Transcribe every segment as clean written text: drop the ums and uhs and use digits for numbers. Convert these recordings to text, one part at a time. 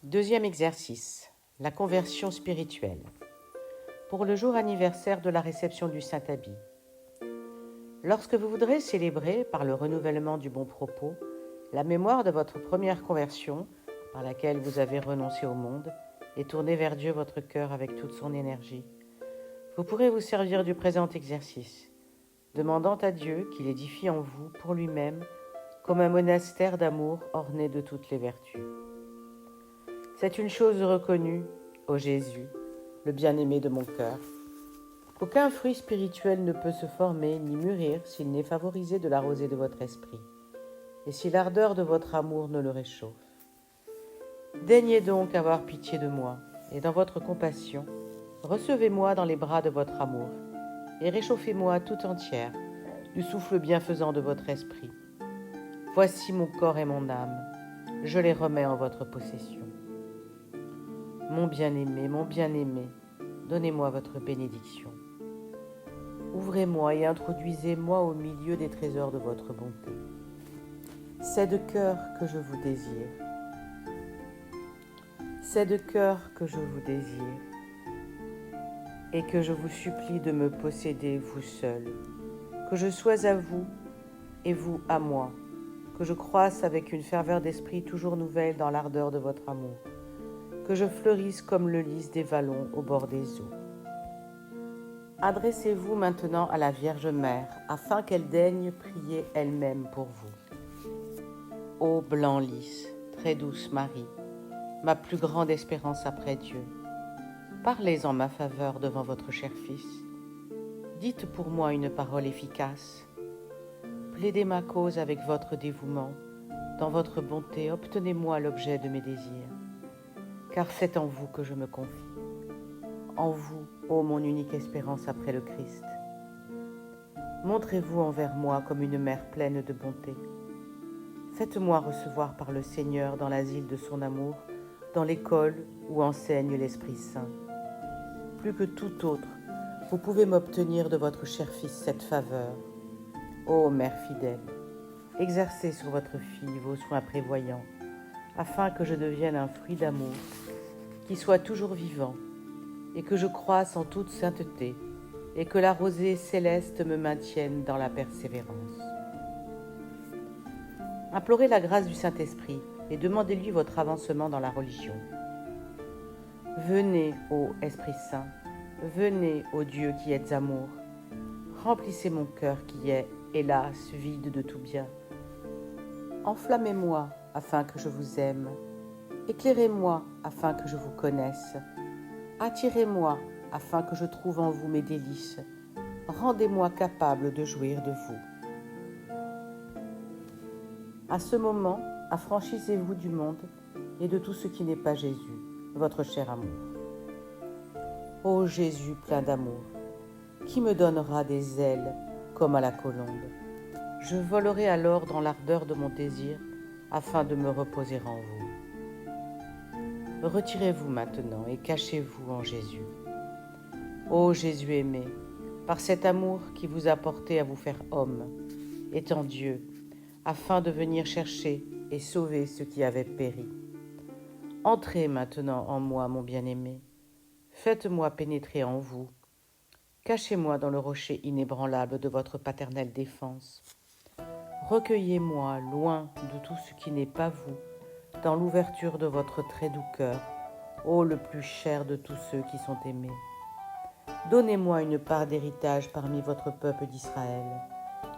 Deuxième exercice, la conversion spirituelle. Pour le jour anniversaire de la réception du Saint-Habit. Lorsque vous voudrez célébrer, par le renouvellement du bon propos, la mémoire de votre première conversion, par laquelle vous avez renoncé au monde, et tourné vers Dieu votre cœur avec toute son énergie, vous pourrez vous servir du présent exercice, demandant à Dieu qu'il édifie en vous, pour lui-même, comme un monastère d'amour orné de toutes les vertus. C'est une chose reconnue, ô Jésus, le bien-aimé de mon cœur, qu'aucun fruit spirituel ne peut se former ni mûrir s'il n'est favorisé de la rosée de votre esprit, et si l'ardeur de votre amour ne le réchauffe. Daignez donc avoir pitié de moi, et dans votre compassion, recevez-moi dans les bras de votre amour, et réchauffez-moi tout entière du souffle bienfaisant de votre esprit. Voici mon corps et mon âme, je les remets en votre possession. Mon bien-aimé, donnez-moi votre bénédiction. Ouvrez-moi et introduisez-moi au milieu des trésors de votre bonté. C'est de cœur que je vous désire. C'est de cœur que je vous désire, et que je vous supplie de me posséder, vous seul, que je sois à vous et vous à moi, que je croisse avec une ferveur d'esprit toujours nouvelle dans l'ardeur de votre amour, que je fleurisse comme le lys des vallons au bord des eaux. Adressez-vous maintenant à la Vierge Mère, afin qu'elle daigne prier elle-même pour vous. Ô blanc lys, très douce Marie, ma plus grande espérance après Dieu, parlez en ma faveur devant votre cher Fils. Dites pour moi une parole efficace. Plaidez ma cause avec votre dévouement. Dans votre bonté, obtenez-moi l'objet de mes désirs. Car c'est en vous que je me confie. En vous, ô mon unique espérance après le Christ. Montrez-vous envers moi comme une mère pleine de bonté. Faites-moi recevoir par le Seigneur dans l'asile de son amour, dans l'école où enseigne l'Esprit Saint. Plus que tout autre, vous pouvez m'obtenir de votre cher Fils cette faveur. Ô Mère fidèle, exercez sur votre fille vos soins prévoyants, afin que je devienne un fruit d'amour, qui soit toujours vivant, et que je croisse en toute sainteté, et que la rosée céleste me maintienne dans la persévérance. Implorez la grâce du Saint-Esprit et demandez-lui votre avancement dans la religion. Venez, ô Esprit Saint, venez, ô Dieu qui êtes amour, remplissez mon cœur qui est, hélas, vide de tout bien. Enflammez-moi afin que je vous aime, éclairez-moi afin que je vous connaisse, attirez-moi afin que je trouve en vous mes délices, rendez-moi capable de jouir de vous. À ce moment, affranchissez-vous du monde et de tout ce qui n'est pas Jésus, votre cher amour. Ô Jésus plein d'amour, qui me donnera des ailes comme à la colombe? Je volerai alors dans l'ardeur de mon désir afin de me reposer en vous. Retirez-vous maintenant et cachez-vous en Jésus. Ô Jésus aimé, par cet amour qui vous a porté à vous faire homme, étant Dieu, afin de venir chercher et sauver ceux qui avaient péri. Entrez maintenant en moi, mon bien-aimé. Faites-moi pénétrer en vous. Cachez-moi dans le rocher inébranlable de votre paternelle défense. Recueillez-moi loin de tout ce qui n'est pas vous, dans l'ouverture de votre très doux cœur, ô le plus cher de tous ceux qui sont aimés. Donnez-moi une part d'héritage parmi votre peuple d'Israël,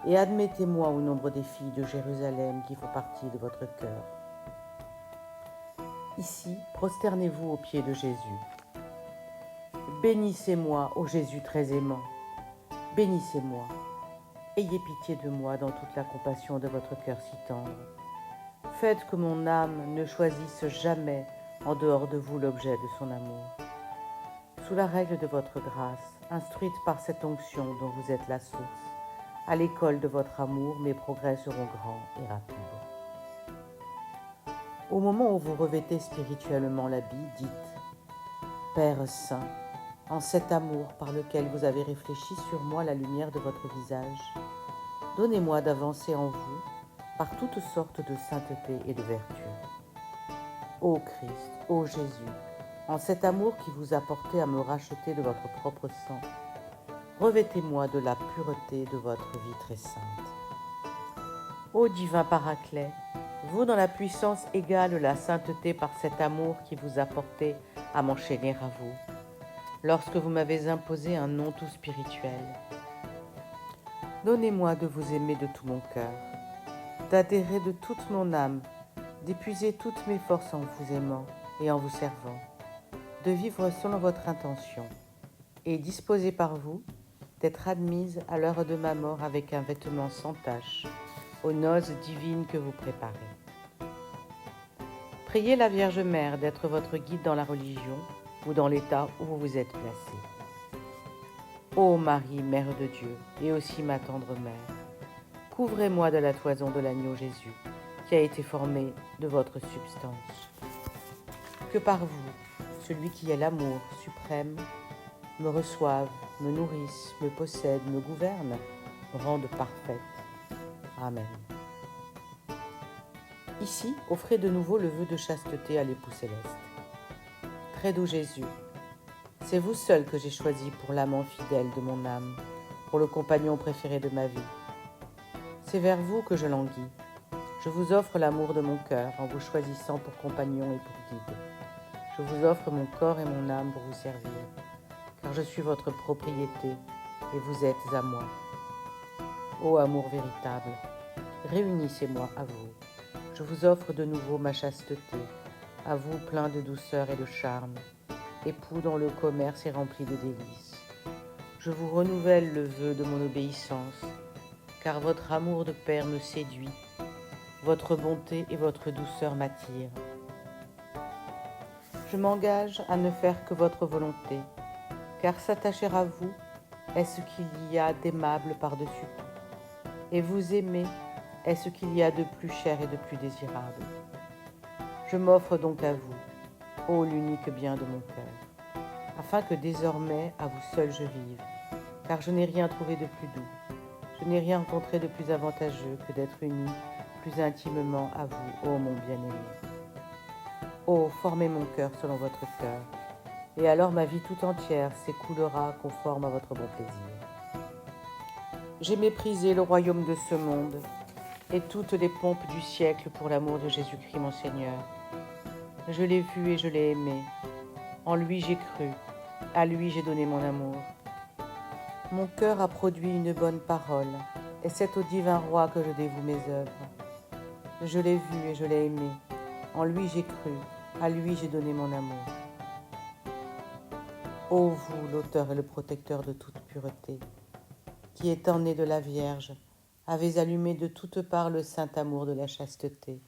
et admettez-moi au nombre des filles de Jérusalem qui font partie de votre cœur. Ici, prosternez-vous aux pieds de Jésus. Bénissez-moi, ô Jésus très aimant. Bénissez-moi. Ayez pitié de moi dans toute la compassion de votre cœur si tendre. Faites que mon âme ne choisisse jamais en dehors de vous l'objet de son amour. Sous la règle de votre grâce, instruite par cette onction dont vous êtes la source, à l'école de votre amour, mes progrès seront grands et rapides. Au moment où vous revêtez spirituellement l'habit, dites « Père Saint, en cet amour par lequel vous avez réfléchi sur moi la lumière de votre visage, donnez-moi d'avancer en vous par toutes sortes de sainteté et de vertu. Ô Christ, ô Jésus, en cet amour qui vous a porté à me racheter de votre propre sang, revêtez-moi de la pureté de votre vie très sainte. Ô divin Paraclet, vous dans la puissance égale la sainteté par cet amour qui vous a porté à m'enchaîner à vous, lorsque vous m'avez imposé un nom tout spirituel. Donnez-moi de vous aimer de tout mon cœur, d'adhérer de toute mon âme, d'épuiser toutes mes forces en vous aimant et en vous servant, de vivre selon votre intention, et disposée par vous, d'être admise à l'heure de ma mort avec un vêtement sans tache, aux noces divines que vous préparez. Priez la Vierge Mère d'être votre guide dans la religion ou dans l'état où vous vous êtes placé. Ô Marie, Mère de Dieu, et aussi ma tendre Mère, couvrez-moi de la toison de l'agneau Jésus, qui a été formé de votre substance. Que par vous, celui qui est l'amour suprême, me reçoive, me nourrisse, me possède, me gouverne, me rende parfaite. Amen. Ici, offrez de nouveau le vœu de chasteté à l'époux céleste. Très doux Jésus, c'est vous seul que j'ai choisi pour l'amant fidèle de mon âme, pour le compagnon préféré de ma vie. C'est vers vous que je languis. Je vous offre l'amour de mon cœur en vous choisissant pour compagnon et pour guide. Je vous offre mon corps et mon âme pour vous servir, car je suis votre propriété et vous êtes à moi. Ô amour véritable, réunissez-moi à vous. Je vous offre de nouveau ma chasteté, à vous plein de douceur et de charme, époux dont le commerce est rempli de délices. Je vous renouvelle le vœu de mon obéissance, car votre amour de père me séduit, votre bonté et votre douceur m'attirent. Je m'engage à ne faire que votre volonté, car s'attacher à vous est ce qu'il y a d'aimable par-dessus tout, et vous aimer est ce qu'il y a de plus cher et de plus désirable. Je m'offre donc à vous, ô l'unique bien de mon cœur, afin que désormais à vous seul je vive, car je n'ai rien trouvé de plus doux, je n'ai rien rencontré de plus avantageux que d'être uni plus intimement à vous, ô mon bien-aimé. Ô, formez mon cœur selon votre cœur, et alors ma vie tout entière s'écoulera conforme à votre bon plaisir. J'ai méprisé le royaume de ce monde et toutes les pompes du siècle pour l'amour de Jésus-Christ mon Seigneur. Je l'ai vu et je l'ai aimé. En lui j'ai cru, à lui j'ai donné mon amour. Mon cœur a produit une bonne parole, et c'est au divin roi que je dévoue mes œuvres. Je l'ai vu et je l'ai aimé. En lui j'ai cru, à lui j'ai donné mon amour. Ô vous, l'auteur et le protecteur de toute pureté, qui étant né de la Vierge, avez allumé de toutes parts le saint amour de la chasteté.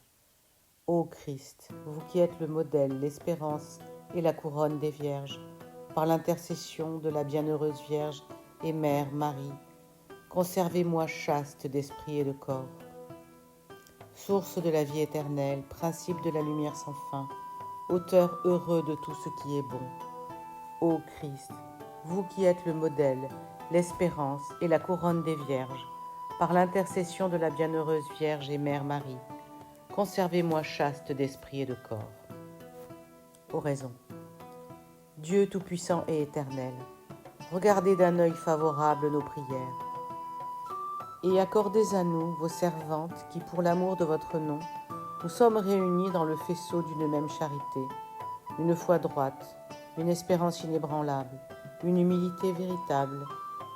Ô Christ, vous qui êtes le modèle, l'espérance et la couronne des Vierges, par l'intercession de la bienheureuse Vierge et Mère Marie, conservez-moi chaste d'esprit et de corps. Source de la vie éternelle, principe de la lumière sans fin, auteur heureux de tout ce qui est bon. Ô Christ, vous qui êtes le modèle, l'espérance et la couronne des Vierges, par l'intercession de la bienheureuse Vierge et Mère Marie, conservez-moi chaste d'esprit et de corps. Oraison. Dieu tout-puissant et éternel, regardez d'un œil favorable nos prières et accordez à nous, vos servantes, qui pour l'amour de votre nom, nous sommes réunis dans le faisceau d'une même charité, une foi droite, une espérance inébranlable, une humilité véritable,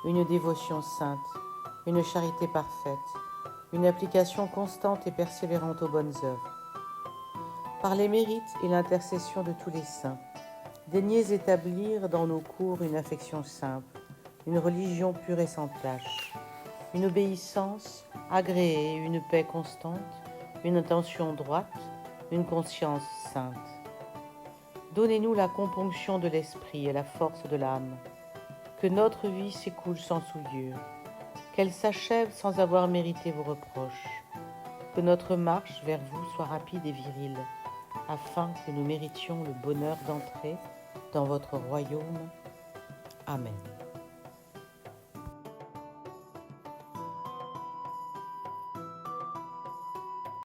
une dévotion sainte, une charité parfaite, une application constante et persévérante aux bonnes œuvres. Par les mérites et l'intercession de tous les saints, daignez établir dans nos cours une affection simple, une religion pure et sans tache, une obéissance agréée, une paix constante, une intention droite, une conscience sainte. Donnez-nous la componction de l'esprit et la force de l'âme, que notre vie s'écoule sans souillure, qu'elle s'achève sans avoir mérité vos reproches, que notre marche vers vous soit rapide et virile, afin que nous méritions le bonheur d'entrer dans votre royaume. Amen.